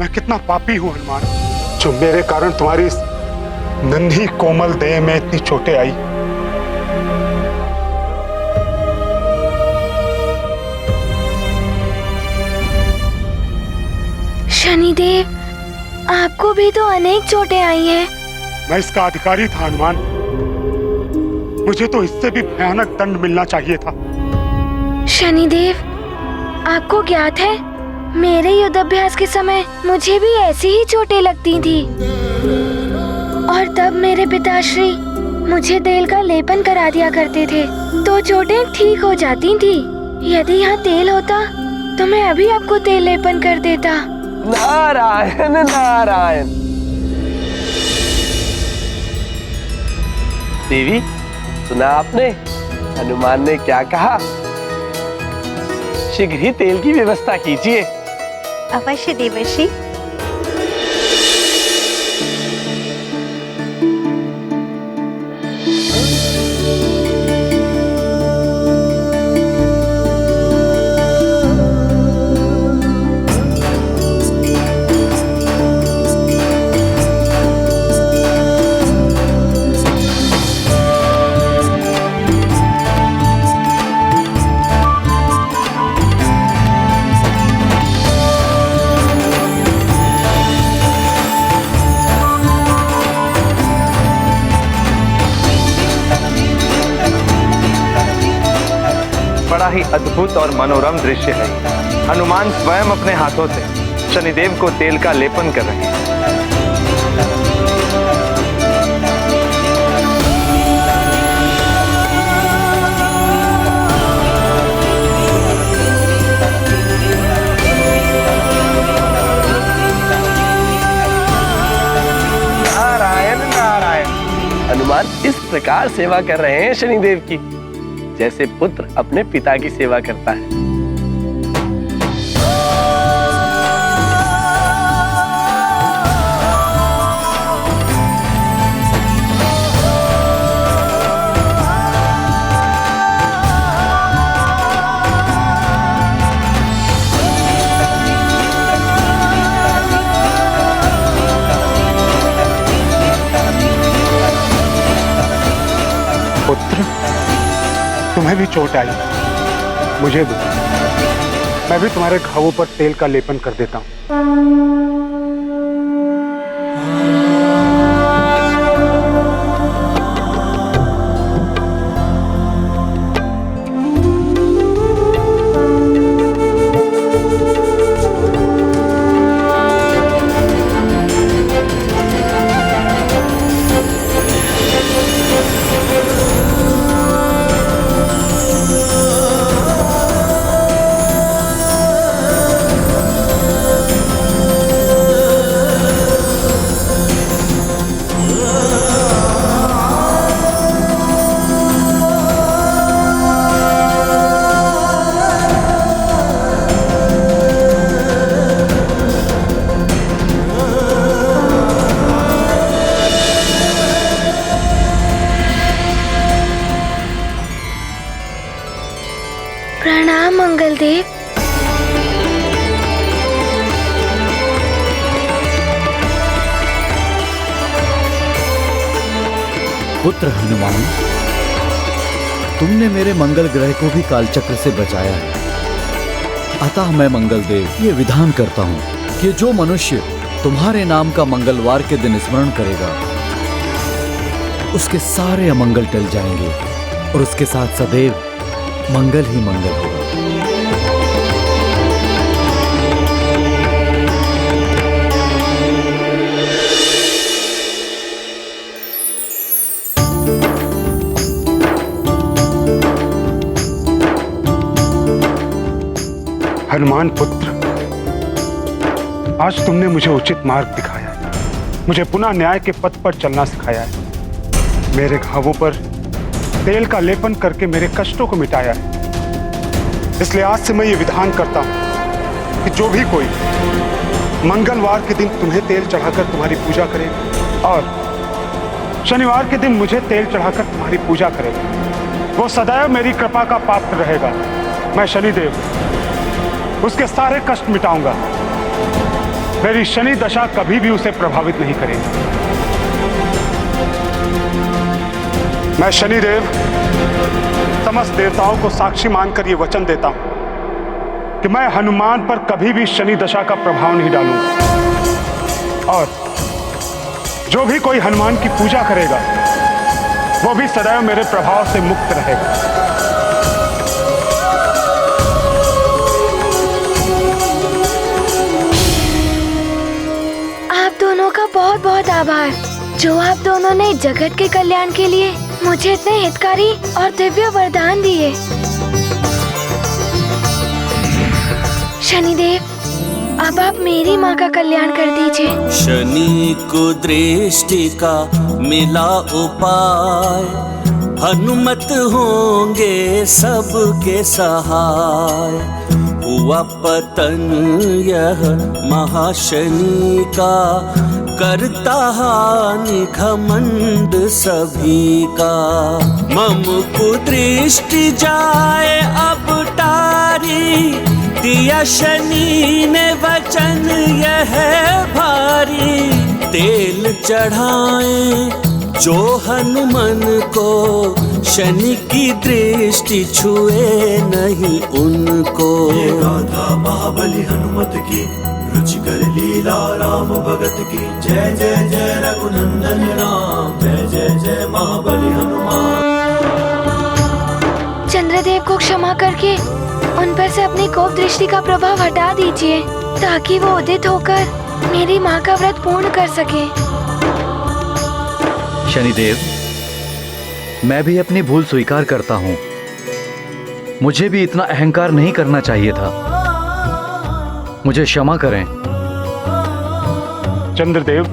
मैं कितना पापी हूं हनुमान, जो मेरे कारण तुम्हारी इस नन्ही कोमल देह में इतनी चोटें आई। शनिदेव, आपको भी तो अनेक चोटें आई हैं। मैं इसका अधिकारी था हनुमान, मुझे तो इससे भी भयानक दंड मिलना चाहिए था। शनिदेव, आपको ज्ञात है मेरे युद्धाभ्यास के समय मुझे भी ऐसी ही चोटें लगती थी, और तब मेरे पिताश्री मुझे तेल का लेपन करा दिया करते थे तो चोटें ठीक हो जाती थी। यदि यहाँ तेल होता तो मैं अभी आपको तेल लेपन कर देता। नारायण नारायण। देवी, सुना आपने हनुमान ने क्या कहा? शीघ्र ही तेल की व्यवस्था कीजिए। अवश्य देवर्षि। बड़ा ही अद्भुत और मनोरम दृश्य है। हनुमान स्वयं अपने हाथों से शनिदेव को तेल का लेपन कर रहे हैं। नारायण नारायण। हनुमान इस प्रकार सेवा कर रहे हैं शनिदेव की, जैसे पुत्र अपने पिता की सेवा करता है। पुत्र, तुम्हें भी चोट आई, मुझे दो, मैं भी तुम्हारे घावों पर तेल का लेपन कर देता हूँ। प्रणाम मंगलदेव। पुत्र हनुमान, तुमने मेरे मंगल ग्रह को भी कालचक्र से बचाया है। अतः मैं मंगलदेव ये विधान करता हूँ कि जो मनुष्य तुम्हारे नाम का मंगलवार के दिन स्मरण करेगा उसके सारे अमंगल टल जाएंगे और उसके साथ सदैव मंगल ही मंगल होगा। हनुमान पुत्र, आज तुमने मुझे उचित मार्ग दिखाया है, मुझे पुनः न्याय के पथ पर चलना सिखाया है, मेरे घावों पर तेल का लेपन करके मेरे कष्टों को मिटाया है। इसलिए आज से मैं ये विधान करता हूं कि जो भी कोई मंगलवार के दिन तुम्हें तेल चढ़ाकर तुम्हारी पूजा करेगा और शनिवार के दिन मुझे तेल चढ़ाकर तुम्हारी पूजा करेगा, वो सदैव मेरी कृपा का पात्र रहेगा। मैं शनिदेव उसके सारे कष्ट मिटाऊंगा। मेरी शनि दशा कभी भी उसे प्रभावित नहीं करेगी। मैं शनिदेव समस्त देवताओं को साक्षी मानकर यह वचन देता हूं कि मैं हनुमान पर कभी भी शनि दशा का प्रभाव नहीं डालूंगा, और जो भी कोई हनुमान की पूजा करेगा वो भी सदैव मेरे प्रभाव से मुक्त रहेगा। आप दोनों का बहुत बहुत आभार, जो आप दोनों ने जगत के कल्याण के लिए मुझे इतने हितकारी और दिव्य वरदान दिए। शनिदेव, अब आप मेरी माँ का कल्याण कर दीजिए। शनि को दृष्टि का मिला उपाय, हनुमत होंगे सबके सहाय। हुआ पतन यह महाशनि का, करता हानि घमंड सभी का। मम कुदृष्टि जाए अब टारी, दिया शनि ने वचन यह भारी। तेल चढ़ाएं जो हनुमान को, शनि की दृष्टि छुए नहीं उनको। ये गाथा महाबली हनुमत की, रुचिकर लीला राम भगत की। जय जय जय रघुनंदन राम, जय जय जय महाबली हनुमान। चंद्रदेव को क्षमा करके उन पर से अपनी कोप दृष्टि का प्रभाव हटा दीजिए, ताकि वो उदित होकर मेरी माँ का व्रत पूर्ण कर सके। शनिदेव, मैं भी अपनी भूल स्वीकार करता हूँ। मुझे भी इतना अहंकार नहीं करना चाहिए था। मुझे क्षमा करें। चंद्रदेव,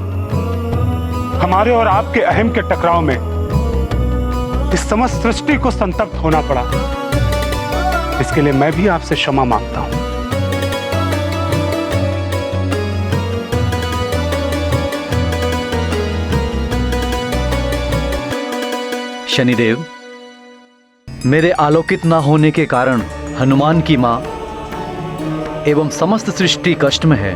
हमारे और आपके अहम के टकराव में इस समस्त सृष्टि को संतप्त होना पड़ा। इसके लिए मैं भी आपसे क्षमा मांगता हूं। शनिदेव, मेरे आलोकित न होने के कारण हनुमान की मां एवं समस्त सृष्टि कष्ट में है।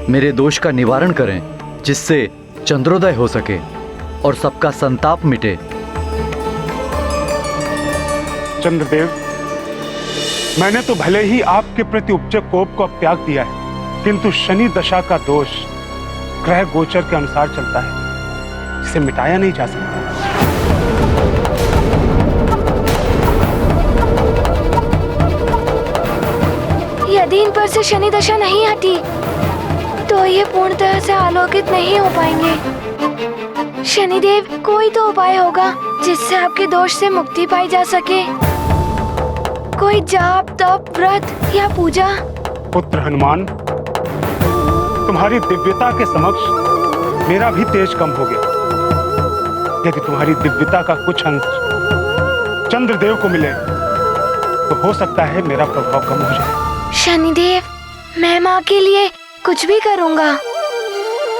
मेरे दोष का निवारण करें, जिससे चंद्रोदय हो सके और सबका संताप मिटे। चंद्रदेव, मैंने तो भले ही आपके प्रति उपजे कोप को अब त्याग दिया है, किंतु शनि दशा का दोष ग्रह गोचर के अनुसार चलता है, इसे मिटाया नहीं जा सकता। यदि इन पर से शनि दशा नहीं हटी तो ये पूर्णतः से आलोकित नहीं हो पाएंगे। शनिदेव, कोई तो उपाय होगा जिससे आपके दोष से मुक्ति पाई जा सके। कोई जाप, तप, व्रत या पूजा। पुत्र हनुमान, तुम्हारी दिव्यता के समक्ष मेरा भी तेज कम हो गया। यदि तुम्हारी दिव्यता का कुछ अंश चंद्रदेव को मिले तो हो सकता है मेरा प्रभाव कम हो जाए। शनिदेव, मैं माँ के लिए कुछ भी करूँगा।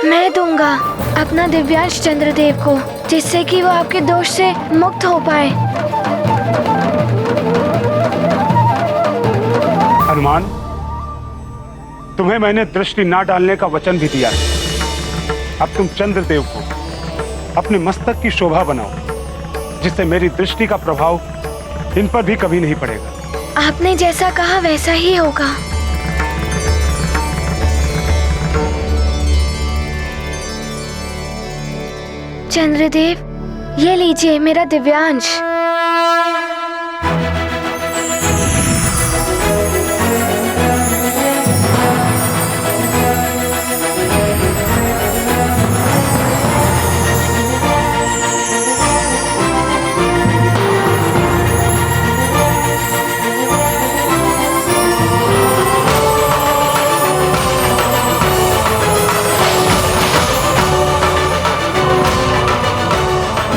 मैं दूंगा अपना दिव्यांश चंद्रदेव को, जिससे कि वो आपके दोष से मुक्त हो पाए। हनुमान, तुम्हें मैंने दृष्टि ना डालने का वचन भी दिया है। अब तुम चंद्रदेव को अपने मस्तक की शोभा बनाओ, जिससे मेरी दृष्टि का प्रभाव इन पर भी कभी नहीं पड़ेगा। आपने जैसा कहा वैसा ही होगा। चंद्रदेव, ये लीजिए मेरा दिव्यांश।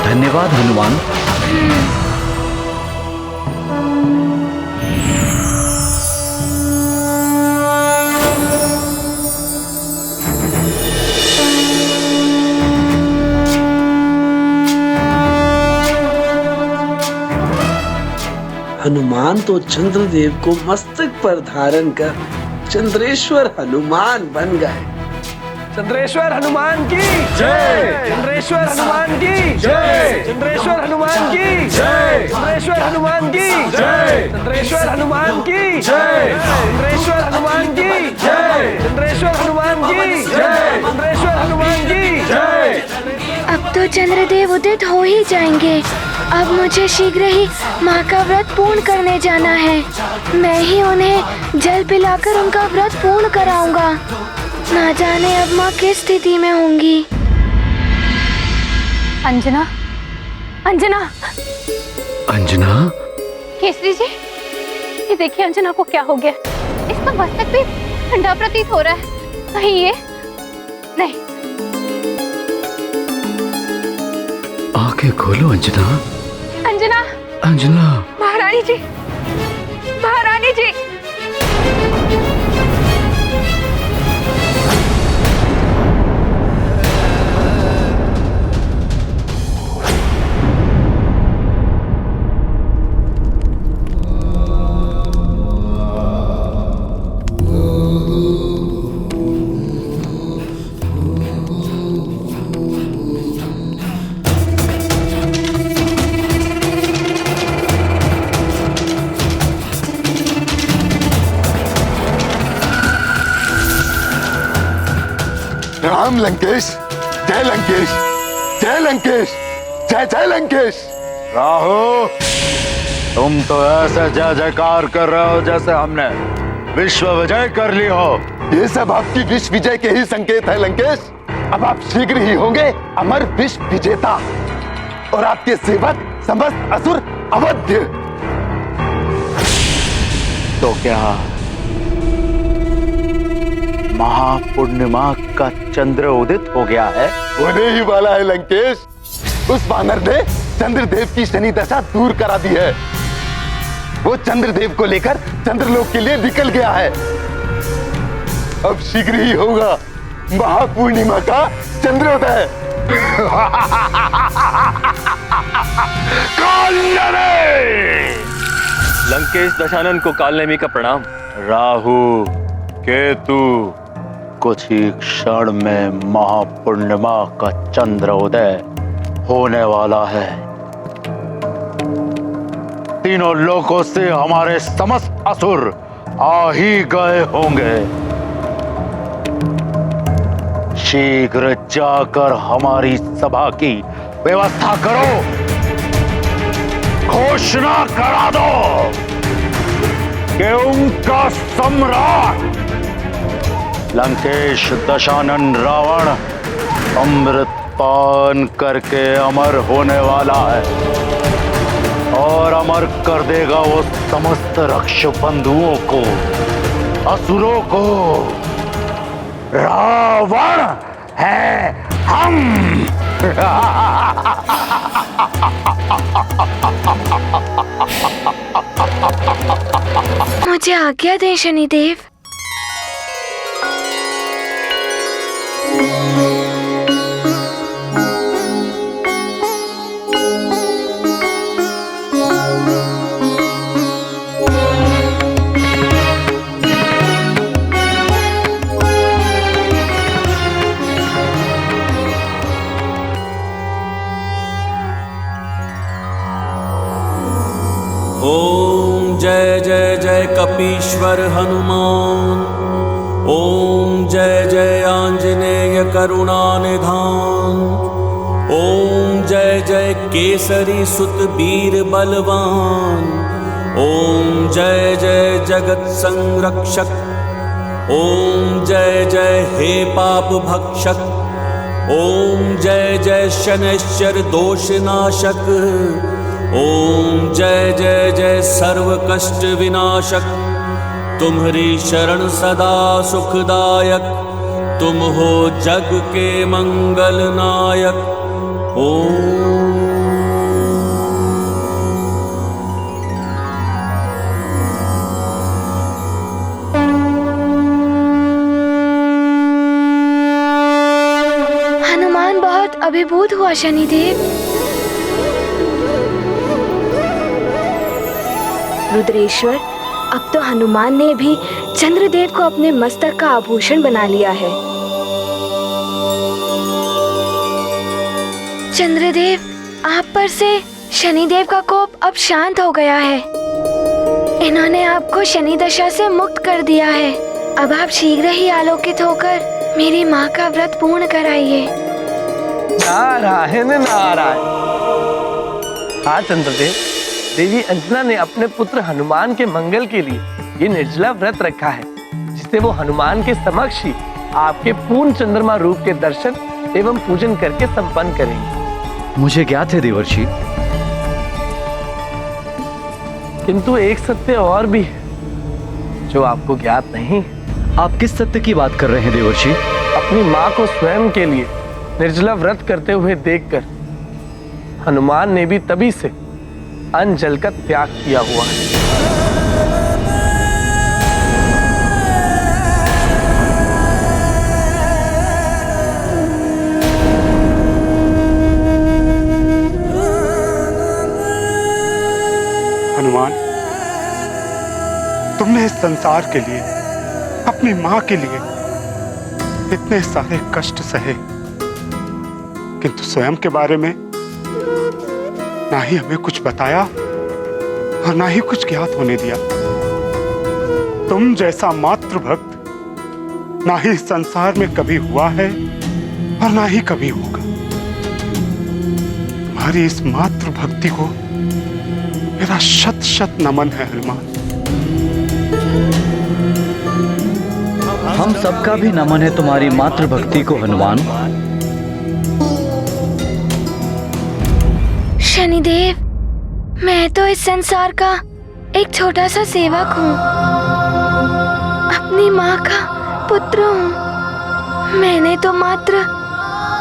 धन्यवाद हनुमान। हनुमान तो चंद्रदेव को मस्तक पर धारण कर चंद्रेश्वर हनुमान बन गए। चंद्रेश्वर हनुमान की जय। चंद्रेश्वर हनुमान की जय। चंद्रेश्वर हनुमान की जय। चंद्रेश्वर हनुमान की जय। चंद्रेश्वर हनुमान की जय। चंद्रेश्वर हनुमान की जय। चंद्रेश्वर हनुमान की जय। चंद्रेश्वर हनुमान की जय। अब तो चंद्रदेव उदित हो ही जाएंगे। अब मुझे शीघ्र ही माँ का व्रत पूर्ण करने जाना है। मैं ही उन्हें जल पिलाकर उनका व्रत पूर्ण कराऊंगा। ना जाने अब माँ किस स्थिति में होंगी। अंजना, अंजना, अंजना, केसरी जी, ये देखिए अंजना को क्या हो गया। इसका मस्तक भी ठंडा प्रतीत हो रहा है। कहीं ये नहीं। आंखें खोलो अंजना। अंजना, अंजना, महारानी जी, महारानी जी। राम लंकेश, जय लंकेश, जय लंकेश, जय जय लंकेश। राहु, तुम तो ऐसे जय जयकार कर रहे हो जैसे हमने विश्व विजय कर ली हो। ये सब आपकी विश्व विजय के ही संकेत है लंकेश। अब आप शीघ्र ही होंगे अमर विश्व विजेता और आपके सेवक समस्त असुर अवध्य। तो क्या महापूर्णिमा का चंद्र उदित हो गया है? होने ही वाला है लंकेश। उस वानर ने चंद्रदेव की शनि दशा दूर करा दी है। वो चंद्रदेव को लेकर चंद्रलोक के लिए निकल गया है। अब शीघ्र ही होगा महापूर्णिमा का चंद्रोदय। लंकेश दशानन को कालनेमी का प्रणाम। राहु, केतु, कुछ ही क्षण में महापूर्णिमा का चंद्रोदय होने वाला है। तीनों लोकों से हमारे समस्त असुर आ ही गए होंगे। शीघ्र जाकर हमारी सभा की व्यवस्था करो। घोषणा करा दो कि उनका सम्राट लंकेश दशानन रावण अमृत पान करके अमर होने वाला है और अमर कर देगा वो समस्त रक्ष बंधुओं को, असुरों को। रावण है हम। मुझे आज्ञा दें शनिदेव। ओम जय जय जय कपीश्वर हनुमान। ओम जय जय आंजनेय करुणा निधान। ओम जय जय केसरी सुत वीर बलवान। ओम जय जय जगत संरक्षक। ओम जय जय हे पाप भक्षक। ओम जय जय शनैश्चर दोषनाशक। ओम जय जय जय सर्व कष्ट विनाशक। तुम्हारी शरण सदा सुखदायक। तुम हो जग के मंगल नायक। ओम हनुमान बहुत अभिभूत हुआ शनिदेव। रुद्रेश्वर, अब तो हनुमान ने भी चंद्रदेव को अपने मस्तक का आभूषण बना लिया है। चंद्रदेव, आप पर से शनिदेव का कोप अब शांत हो गया है। इन्होंने आपको शनि दशा से मुक्त कर दिया है। अब आप शीघ्र ही आलोकित होकर मेरी माँ का व्रत पूर्ण कराइए। नारायण नारायण। हाँ चंद्रदेव, देवी अंजना ने अपने पुत्र हनुमान के मंगल के लिए ये निर्जला व्रत रखा है, जिससे वो हनुमान के समक्ष ही आपके पूर्ण चंद्रमा रूप के दर्शन एवं पूजन करके संपन्न करेंगे। मुझे ज्ञात है देवर्षि, किंतु एक सत्य और भी है जो आपको ज्ञात नहीं। आप किस सत्य की बात कर रहे हैं देवर्षि? अपनी माँ को स्वयं के लिए निर्जला व्रत करते हुए देखकर हनुमान ने भी तभी से अन्न जल का त्याग किया हुआ है। हनुमान, तुमने इस संसार के लिए, अपनी मां के लिए इतने सारे कष्ट सहे, किंतु स्वयं के बारे में ना ही हमें कुछ बताया और ना ही कुछ ज्ञात होने दिया। तुम जैसा मातृभक्त ना ही इस संसार में कभी हुआ है और ना ही कभी होगा। तुम्हारी इस मातृभक्ति को मेरा शत शत नमन है हनुमान। हम सबका भी नमन है तुम्हारी मातृभक्ति को हनुमान। शनिदेव, मैं तो इस संसार का एक छोटा सा सेवक हूँ, अपनी माँ का पुत्र हूँ। मैंने तो मात्र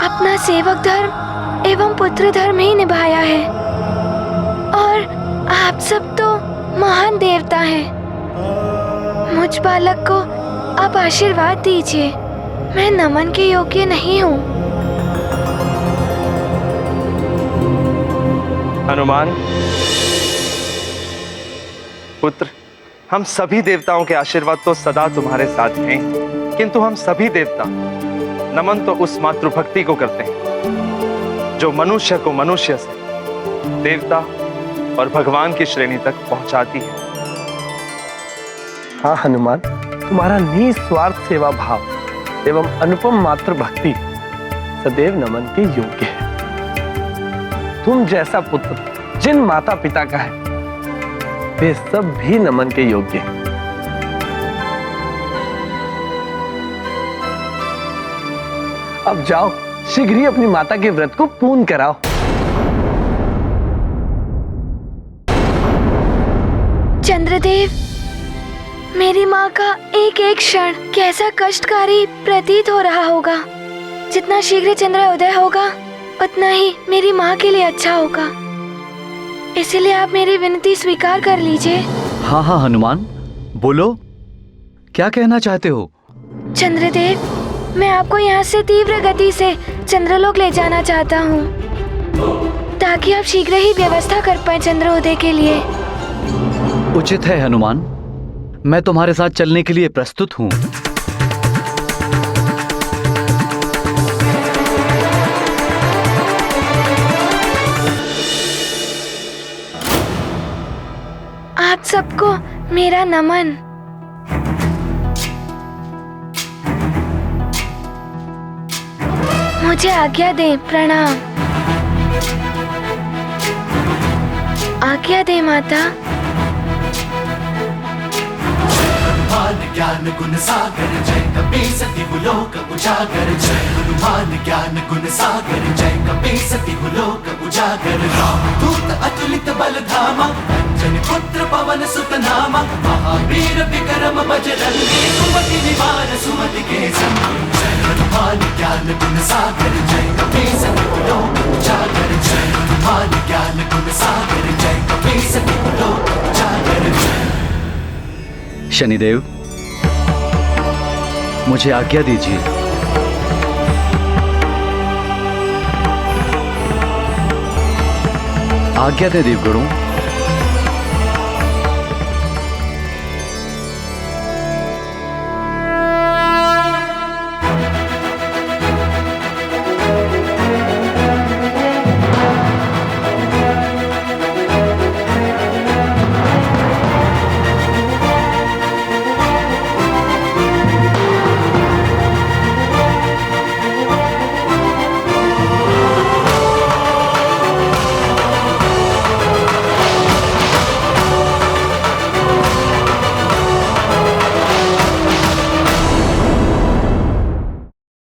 अपना सेवक धर्म एवं पुत्र धर्म ही निभाया है, और आप सब तो महान देवता हैं। मुझ बालक को आप आशीर्वाद दीजिए, मैं नमन के योग्य नहीं हूँ। हनुमान पुत्र, हम सभी देवताओं के आशीर्वाद तो सदा तुम्हारे साथ हैं, किंतु हम सभी देवता नमन तो उस मातृभक्ति को करते हैं जो मनुष्य को मनुष्य से देवता और भगवान की श्रेणी तक पहुंचाती है। हाँ हनुमान, तुम्हारा निस्वार्थ सेवा भाव एवं अनुपम मातृभक्ति सदैव नमन के योग्य है। तुम जैसा पुत्र जिन माता पिता का है, वे सब भी नमन के योग्य हैं। अब जाओ, शीघ्र ही अपनी माता के व्रत को पूर्ण कराओ। चंद्रदेव, मेरी माँ का एक एक क्षण कैसा कष्टकारी प्रतीत हो रहा होगा। जितना शीघ्र चंद्रोदय होगा उतना ही मेरी माँ के लिए अच्छा होगा। इसलिए आप मेरी विनती स्वीकार कर लीजिए। हाँ हाँ हनुमान, बोलो, क्या कहना चाहते हो? चंद्रदेव, मैं आपको यहाँ से तीव्र गति से चंद्रलोक ले जाना चाहता हूँ, ताकि आप शीघ्र ही व्यवस्था कर पाए चंद्रोदय के लिए। उचित है हनुमान, मैं तुम्हारे साथ चलने के लिए प्रस्तुत हूँ। आप सबको मेरा नमन। मुझे आज्ञा दें, प्रणाम। आज्ञा दें माता। हनुमान ज्ञान गुण सागर जय कपीस तिहु लोक उजागर। जय हनुमान ज्ञान गुण सागर जय कपीस तिहु लोक उजागर। राम दूत अतुलित बल धामा, अंजनी पुत्र पवन सुत नामा। महावीर विक्रम बजरंगी, कुमति निवार सुमति के संगी। जय हनुमान ज्ञान गुण सागर जय कपीस तिहु लोक उजागर। जय हनुमान ज्ञान गुण सागर जय कपीस तिहु लोक उजागर। शनिदेव, मुझे आज्ञा दीजिए। आज्ञा दे देवगुरु।